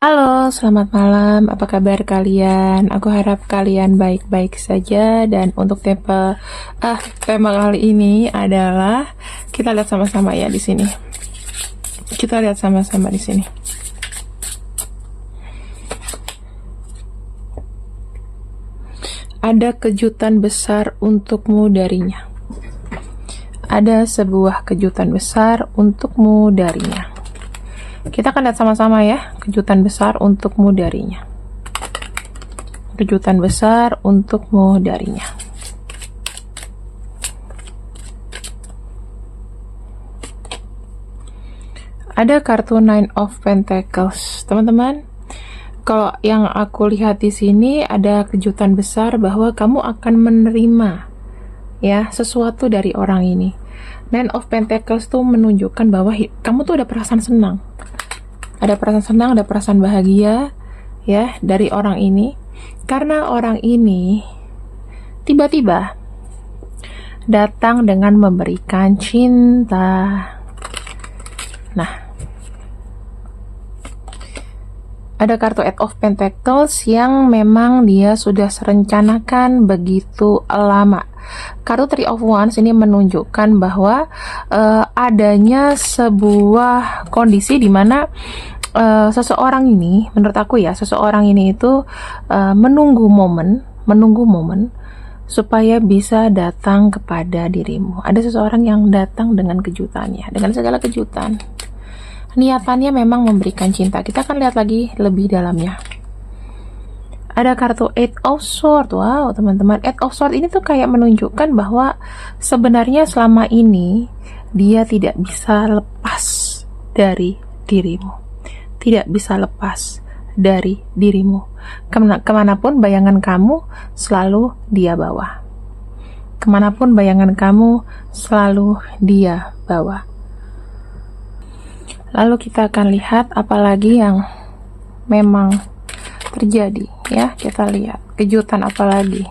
Halo, selamat malam. Apa kabar kalian? Aku harap kalian baik-baik saja. Dan untuk tema kali ini adalah kita lihat sama-sama ya di sini. Kita lihat sama-sama di sini. Ada kejutan besar untukmu darinya. Ada sebuah kejutan besar untukmu darinya. Kita akan lihat sama-sama ya, kejutan besar untukmu darinya. Kejutan besar untukmu darinya. Ada kartu Nine of Pentacles, teman-teman. Kalau yang aku lihat di sini ada kejutan besar bahwa kamu akan menerima ya sesuatu dari orang ini. Nine of Pentacles tuh menunjukkan bahwa kamu tuh ada perasaan senang. Ada perasaan senang, ada perasaan bahagia ya dari orang ini. Karena orang ini tiba-tiba datang dengan memberikan cinta. Nah, ada kartu Eight of Pentacles yang memang dia sudah serencanakan begitu lama. Kartu Three of Wands ini menunjukkan bahwa adanya sebuah kondisi di mana seseorang ini, menurut aku ya, seseorang ini itu menunggu momen supaya bisa datang kepada dirimu. Ada seseorang yang datang dengan kejutannya, dengan segala kejutan. Niatannya memang memberikan cinta. Kita akan lihat lagi lebih dalamnya. Ada kartu Eight of Swords. Wow, teman-teman, Eight of Swords ini tuh kayak menunjukkan bahwa sebenarnya selama ini dia tidak bisa lepas dari dirimu. Tidak bisa lepas dari dirimu. Kemanapun bayangan kamu, selalu dia bawa. Kemanapun bayangan kamu, selalu dia bawa. Lalu kita akan lihat apalagi yang memang terjadi ya. Kita lihat kejutan apa lagi.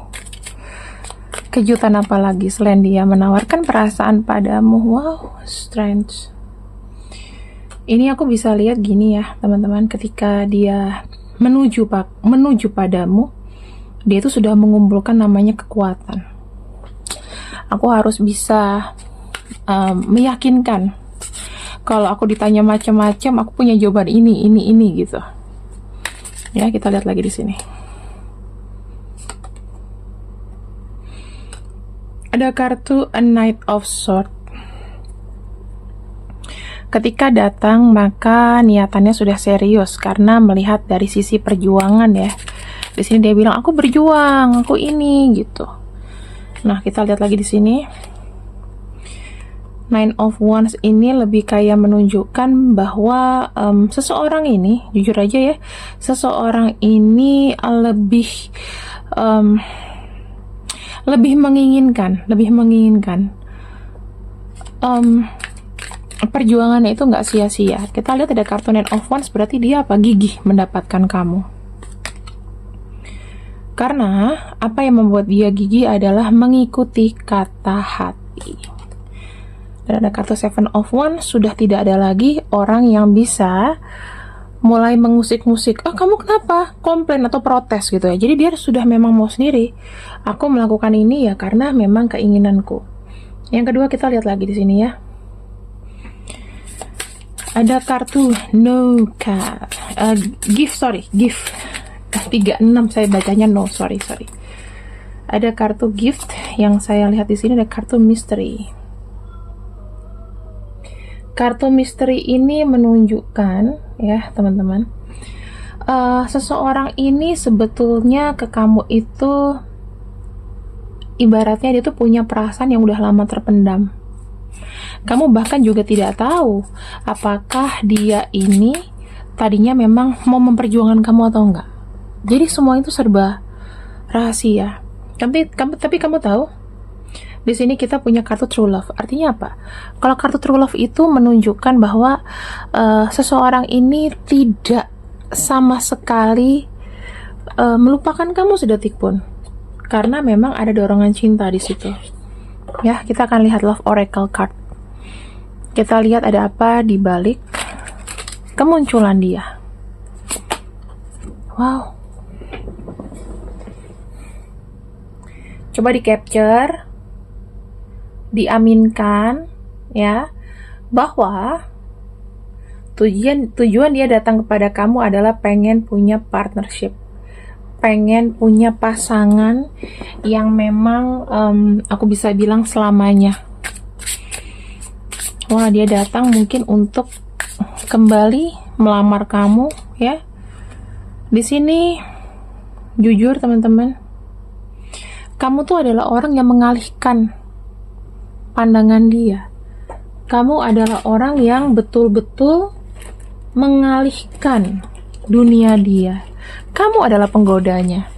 Kejutan apa lagi selain dia menawarkan perasaan padamu. Wow, strange. Ini aku bisa lihat gini ya teman-teman, ketika dia menuju padamu, dia itu sudah mengumpulkan namanya kekuatan. Aku harus bisa meyakinkan. Kalau aku ditanya macam-macam, aku punya jawaban ini gitu. Ya, kita lihat lagi di sini. Ada kartu A Knight of Swords. Ketika datang, maka niatannya sudah serius karena melihat dari sisi perjuangan ya. Di sini dia bilang, aku berjuang, aku ini gitu. Nah, kita lihat lagi di sini. Nine of Wands ini lebih kayak menunjukkan bahwa seseorang ini, jujur aja ya, seseorang ini lebih menginginkan perjuangannya itu nggak sia-sia. Kita lihat ada kartu Nine of Wands, berarti dia apa? Gigih mendapatkan kamu. Karena apa yang membuat dia gigih adalah mengikuti kata hati. Dan ada kartu Seven of Wands, sudah tidak ada lagi orang yang bisa mulai mengusik-musik. Oh, kamu kenapa? Komplain atau protes gitu ya. Jadi dia sudah memang mau sendiri. Aku melakukan ini ya karena memang keinginanku. Yang kedua kita lihat lagi di sini ya. Ada kartu no card. Gift. 36 saya bacanya no, sorry. Ada kartu gift yang saya lihat di sini, ada kartu mystery. Kartu misteri ini menunjukkan ya teman-teman, seseorang ini sebetulnya ke kamu itu ibaratnya dia tuh punya perasaan yang udah lama terpendam. Kamu bahkan juga tidak tahu apakah dia ini tadinya memang mau memperjuangkan kamu atau enggak. Jadi semua itu serba rahasia. Tapi kamu tahu, di sini kita punya kartu True Love. Artinya apa? Kalau kartu True Love itu menunjukkan bahwa seseorang ini tidak sama sekali melupakan kamu sedetik pun, karena memang ada dorongan cinta di situ. Ya, kita akan lihat Love Oracle card. Kita lihat ada apa di balik kemunculan dia. Wow. Coba di capture, diaminkan ya, bahwa tujuan dia datang kepada kamu adalah pengen punya partnership, pengen punya pasangan yang memang aku bisa bilang selamanya. Wah, dia datang mungkin untuk kembali melamar kamu ya. Di sini jujur teman-teman, kamu tuh adalah orang yang mengalihkan pandangan dia. Kamu adalah orang yang betul-betul mengalihkan dunia dia. Kamu adalah penggodanya.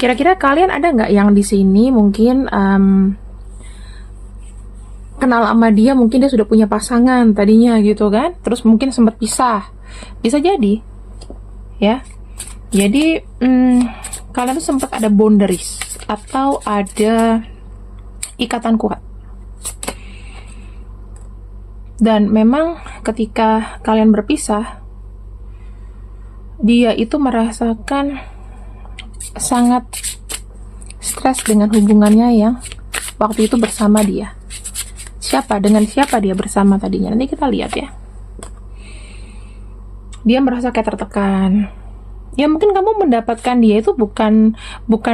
Kira-kira kalian ada nggak yang di sini mungkin kenal sama dia, mungkin dia sudah punya pasangan tadinya gitu kan, terus mungkin sempat pisah, bisa jadi ya. Jadi kalian tuh sempat ada boundaries atau ada ikatan kuat. Dan memang ketika kalian berpisah, dia itu merasakan sangat stres dengan hubungannya yang waktu itu bersama dia. Dengan siapa dia bersama tadinya? Nanti kita lihat ya. Dia merasa kayak tertekan. Ya mungkin kamu mendapatkan dia itu bukan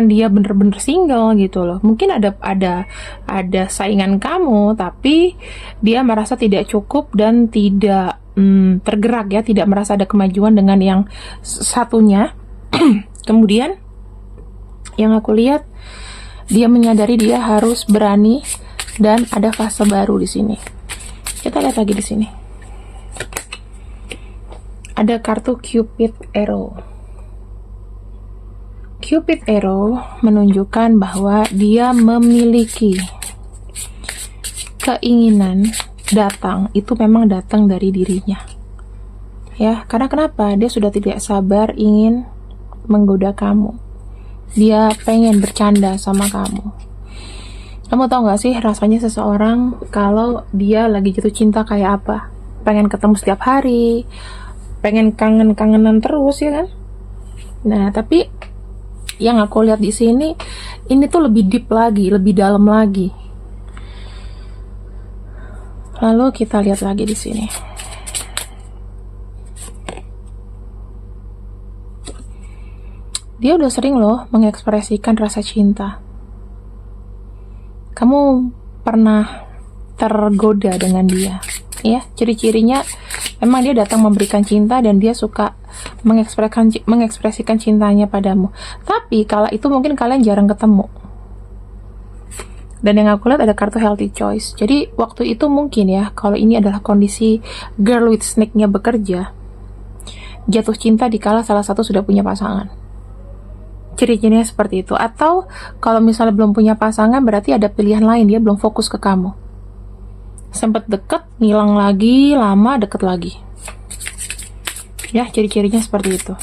dia bener-bener single gitu loh. Mungkin ada saingan kamu, tapi dia merasa tidak cukup dan tidak tergerak ya, tidak merasa ada kemajuan dengan yang satunya. Kemudian yang aku lihat, dia menyadari dia harus berani dan ada fase baru di sini. Kita lihat lagi di sini. Ada kartu Cupid Arrow. Cupid Arrow menunjukkan bahwa dia memiliki keinginan datang, itu memang datang dari dirinya. Ya, karena kenapa? Dia sudah tidak sabar ingin menggoda kamu. Dia pengen bercanda sama kamu. Kamu tahu gak sih rasanya seseorang kalau dia lagi jatuh cinta kayak apa? Pengen ketemu setiap hari, pengen kangen-kangenan terus ya kan? Nah, tapi yang aku lihat di sini, ini tuh lebih deep lagi, lebih dalam lagi. Lalu kita lihat lagi di sini. Dia udah sering loh mengekspresikan rasa cinta. Kamu pernah tergoda dengan dia, ya? Ciri-cirinya memang dia datang memberikan cinta dan dia suka mengekspresikan cintanya padamu. Tapi kala itu mungkin kalian jarang ketemu. Dan yang aku lihat ada kartu healthy choice. Jadi waktu itu mungkin ya, kalau ini adalah kondisi girl with snake-nya bekerja, jatuh cinta dikala salah satu sudah punya pasangan. Ciri-cirinya seperti itu. Atau kalau misalnya belum punya pasangan, berarti ada pilihan lain, dia belum fokus ke kamu. Sempat deket, ngilang lagi, lama deket lagi. Ya, ciri-cirinya seperti itu.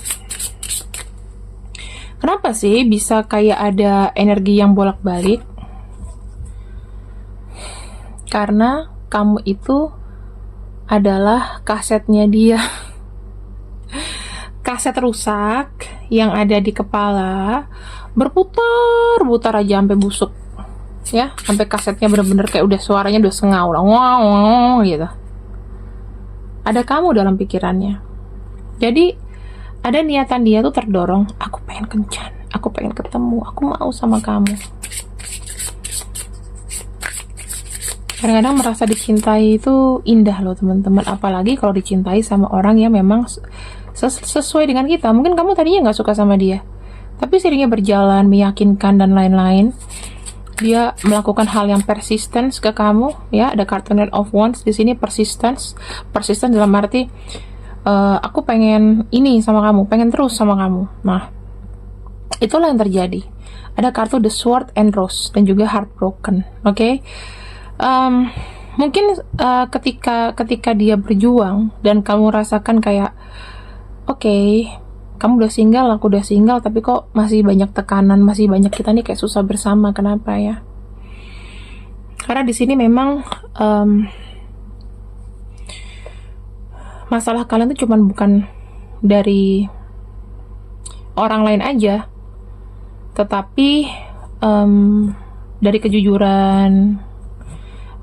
Kenapa sih bisa kayak ada energi yang bolak-balik? Karena kamu itu adalah kasetnya dia. Kaset rusak yang ada di kepala, berputar-putar aja sampai busuk. Ya, sampai kasetnya bener-bener kayak udah suaranya udah sengau lah, wow gitu. Ada kamu dalam pikirannya. Jadi ada niatan dia tuh terdorong, aku pengen kencan, aku pengen ketemu, aku mau sama kamu. Kadang-kadang merasa dicintai itu indah loh teman-teman, apalagi kalau dicintai sama orang yang memang sesuai dengan kita. Mungkin kamu tadinya nggak suka sama dia, tapi seiringnya berjalan, meyakinkan dan lain-lain, dia melakukan hal yang persistence ke kamu. Ya, ada kartu Knight of Wands di sini, persistence dalam arti aku pengen ini sama kamu, pengen terus sama kamu. Nah, itulah yang terjadi. Ada kartu The Sword and Rose dan juga Heartbroken. Oke, mungkin ketika dia berjuang dan kamu rasakan kayak oke, kamu udah single, aku udah single, tapi kok masih banyak tekanan, masih banyak kita nih kayak susah bersama. Kenapa ya? Karena di sini memang masalah kalian tuh cuman bukan dari orang lain aja, tetapi dari kejujuran,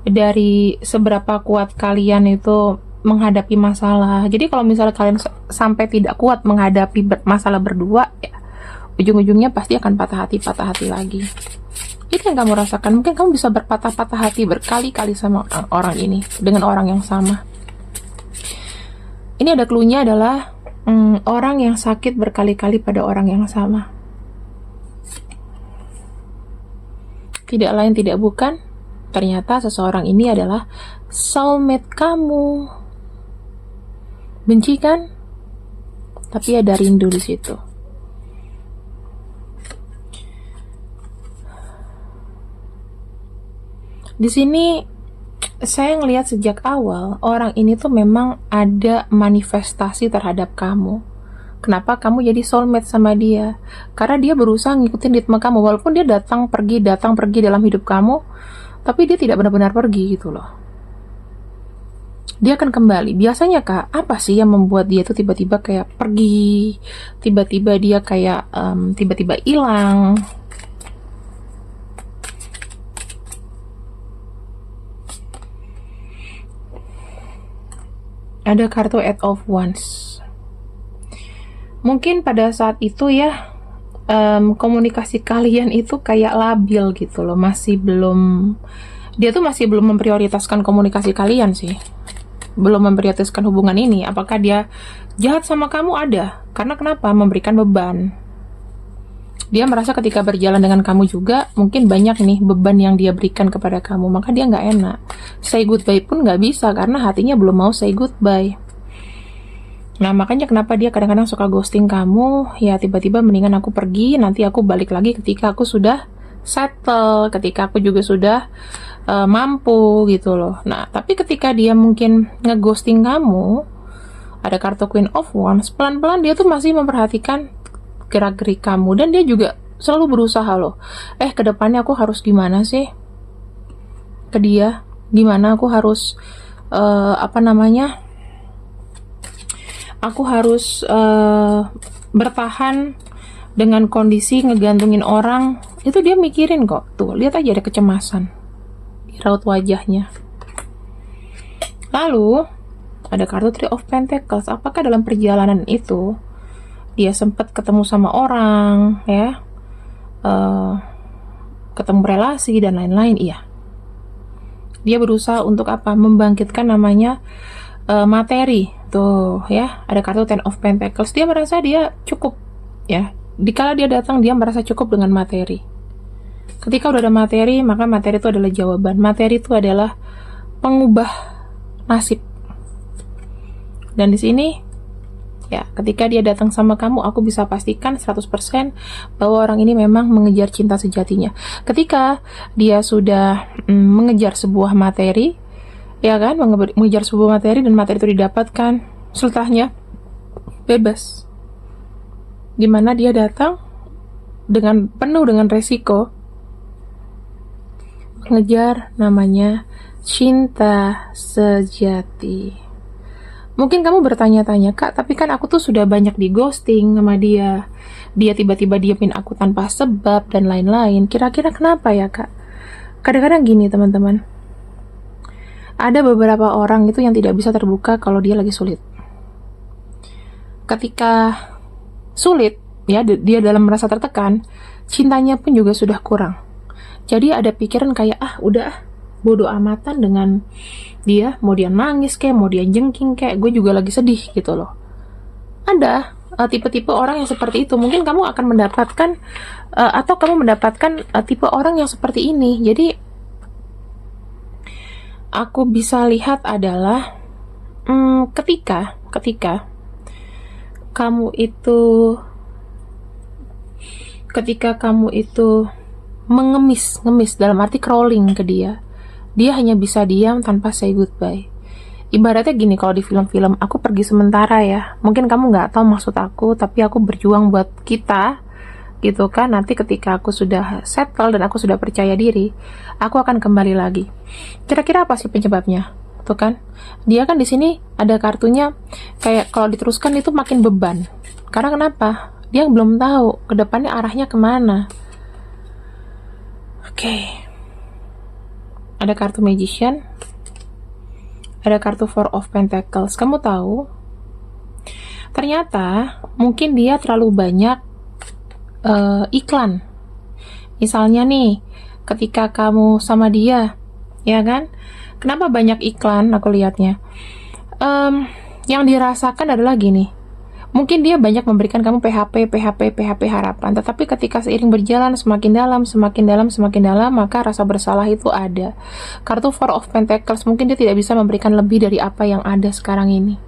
dari seberapa kuat kalian itu menghadapi masalah. Jadi kalau misalnya kalian sampai tidak kuat menghadapi masalah berdua, ya, ujung-ujungnya pasti akan patah hati lagi. Itu yang kamu rasakan. Mungkin kamu bisa berpatah-patah hati berkali-kali sama orang ini, dengan orang yang sama. Ini ada clue-nya adalah orang yang sakit berkali-kali pada orang yang sama. Tidak lain tidak bukan, ternyata seseorang ini adalah soulmate kamu. Benci kan? Tapi ada rindu di situ. Di sini saya ngelihat sejak awal orang ini tuh memang ada manifestasi terhadap kamu. Kenapa kamu jadi soulmate sama dia? Karena dia berusaha ngikutin ritme kamu, walaupun dia datang pergi dalam hidup kamu, tapi dia tidak benar-benar pergi gitu loh. Dia akan kembali. Biasanya Kak, apa sih yang membuat dia tuh tiba-tiba kayak pergi, tiba-tiba dia kayak tiba-tiba hilang? Ada kartu Eight of Wands. Mungkin pada saat itu ya, komunikasi kalian itu kayak labil gitu loh, dia tuh masih belum memprioritaskan komunikasi kalian sih, belum memprioritaskan hubungan ini. Apakah dia jahat sama kamu? Ada, karena kenapa? Memberikan beban. Dia merasa ketika berjalan dengan kamu juga mungkin banyak nih beban yang dia berikan kepada kamu, maka dia nggak enak. Say goodbye pun nggak bisa karena hatinya belum mau say goodbye. Nah, makanya kenapa dia kadang-kadang suka ghosting kamu, ya tiba-tiba mendingan aku pergi, nanti aku balik lagi ketika aku sudah settle, ketika aku juga sudah mampu gitu loh. Nah, tapi ketika dia mungkin ngeghosting kamu, ada kartu Queen of Wands, pelan-pelan dia tuh masih memperhatikan gerak-gerik kamu, dan dia juga selalu berusaha loh. Kedepannya aku harus gimana sih? Ke dia, gimana aku harus aku harus bertahan dengan kondisi ngegantungin orang. Itu dia mikirin kok. Tuh, lihat aja ada kecemasan di raut wajahnya. Lalu ada kartu Three of Pentacles. Apakah dalam perjalanan itu dia sempat ketemu sama orang, ya, ketemu relasi dan lain-lain? Iya. Dia berusaha untuk apa? Membangkitkan namanya materi. Tuh ya, ada kartu Ten of Pentacles. Dia merasa dia cukup, ya. Dikala dia datang, dia merasa cukup dengan materi. Ketika udah ada materi, maka materi itu adalah jawaban. Materi itu adalah pengubah nasib. Dan di sini, ya, ketika dia datang sama kamu, aku bisa pastikan 100% bahwa orang ini memang mengejar cinta sejatinya. Ketika dia sudah mengejar sebuah materi, ya kan, mengejar sebuah materi dan materi itu didapatkan, setelahnya bebas, dimana dia datang dengan penuh dengan resiko mengejar namanya cinta sejati. Mungkin kamu bertanya-tanya, Kak, tapi kan aku tuh sudah banyak di ghosting sama dia tiba-tiba diemin aku tanpa sebab dan lain-lain. Kira-kira kenapa ya, Kak? Kadang-kadang gini teman-teman, ada beberapa orang itu yang tidak bisa terbuka kalau dia lagi sulit. Ketika sulit, ya, dia dalam merasa tertekan, cintanya pun juga sudah kurang. Jadi ada pikiran kayak, udah bodo amatan dengan dia, mau dia nangis kayak, mau dia jengking kayak, gue juga lagi sedih gitu loh. Ada tipe-tipe orang yang seperti itu. Mungkin kamu akan mendapatkan atau kamu mendapatkan tipe orang yang seperti ini. Jadi aku bisa lihat adalah ketika kamu itu mengemis dalam arti crawling ke dia hanya bisa diam tanpa say goodbye. Ibaratnya gini, kalau di film-film, aku pergi sementara ya, mungkin kamu nggak tahu maksud aku, tapi aku berjuang buat kita gitu kan. Nanti ketika aku sudah settle dan aku sudah percaya diri, aku akan kembali lagi. Kira-kira apa sih penyebabnya? Tuh kan, dia kan di sini ada kartunya kayak kalau diteruskan itu makin beban. Karena kenapa? Dia belum tahu ke depannya arahnya kemana. Oke. Ada kartu Magician, ada kartu Four of Pentacles. Kamu tahu, ternyata mungkin dia terlalu banyak iklan. Misalnya nih, ketika kamu sama dia, ya kan? Kenapa banyak iklan? Aku lihatnya. Yang dirasakan adalah gini. Mungkin dia banyak memberikan kamu PHP harapan, tetapi ketika seiring berjalan semakin dalam, maka rasa bersalah itu ada. Kartu Four of Pentacles, mungkin dia tidak bisa memberikan lebih dari apa yang ada sekarang ini.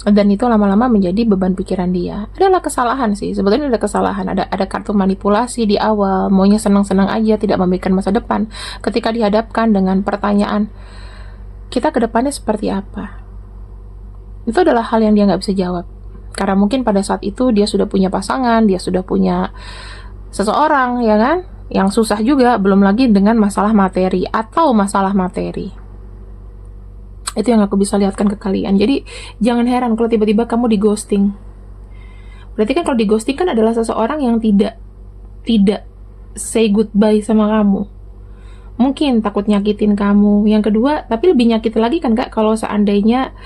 Dan itu lama-lama menjadi beban pikiran dia. Adalah kesalahan sih, sebetulnya ada kesalahan. Ada kartu manipulasi di awal, maunya senang-senang aja, tidak memikirkan masa depan. Ketika dihadapkan dengan pertanyaan, kita ke depannya seperti apa? Itu adalah hal yang dia nggak bisa jawab. Karena mungkin pada saat itu dia sudah punya pasangan, dia sudah punya seseorang, ya kan? Yang susah juga, belum lagi dengan masalah materi atau masalah materi. Itu yang aku bisa lihatkan ke kalian. Jadi jangan heran kalau tiba-tiba kamu di ghosting. Berarti kan kalau di ghosting kan adalah seseorang yang tidak say goodbye sama kamu. Mungkin takut nyakitin kamu. Yang kedua, tapi lebih nyakit lagi kan Kak, kalau seandainya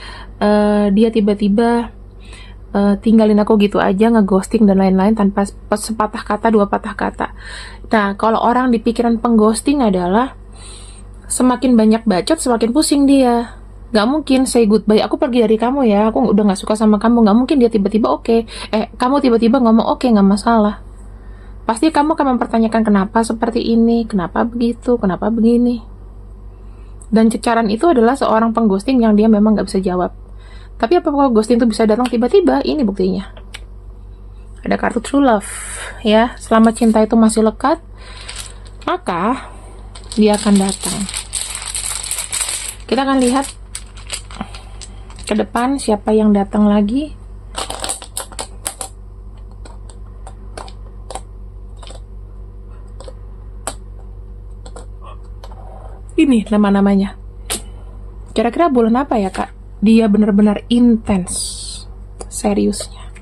dia tiba-tiba tinggalin aku gitu aja, ngeghosting dan lain-lain tanpa sepatah kata, dua patah kata. Nah, kalau orang di pikiran pengghosting adalah semakin banyak bacot, semakin pusing dia. Gak mungkin say goodbye, aku pergi dari kamu ya, aku udah gak suka sama kamu. Gak mungkin dia tiba-tiba kamu tiba-tiba ngomong oke, gak masalah. Pasti kamu akan mempertanyakan kenapa seperti ini, kenapa begitu, kenapa begini. Dan cecaran itu adalah seorang pengghosting yang dia memang gak bisa jawab. Tapi apakah ghosting itu bisa datang tiba-tiba? Ini buktinya. Ada kartu True Love, ya. Selama cinta itu masih lekat, maka dia akan datang. Kita akan lihat ke depan siapa yang datang lagi. Ini nama-namanya. Kira-kira bulan apa ya, Kak? Dia benar-benar intens seriusnya.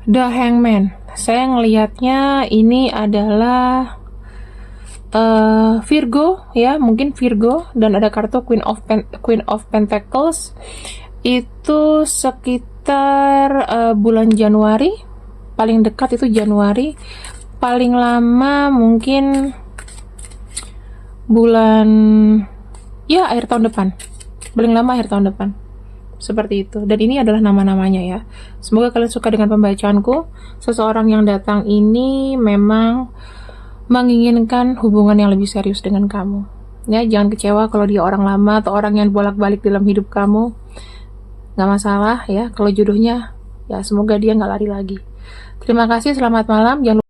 The Hangman. Saya ngelihatnya ini adalah Virgo, ya, mungkin Virgo, dan ada kartu Queen of Pentacles. Itu sekitar bulan Januari. Paling dekat itu Januari. Paling lama mungkin bulan akhir tahun depan. Paling lama akhir tahun depan. Seperti itu. Dan ini adalah nama-namanya ya. Semoga kalian suka dengan pembacaanku. Seseorang yang datang ini memang menginginkan hubungan yang lebih serius dengan kamu. Ya, jangan kecewa kalau dia orang lama atau orang yang bolak-balik dalam hidup kamu. Gak masalah ya. Kalau jodohnya, ya semoga dia gak lari lagi. Terima kasih, selamat malam. Jangan lupa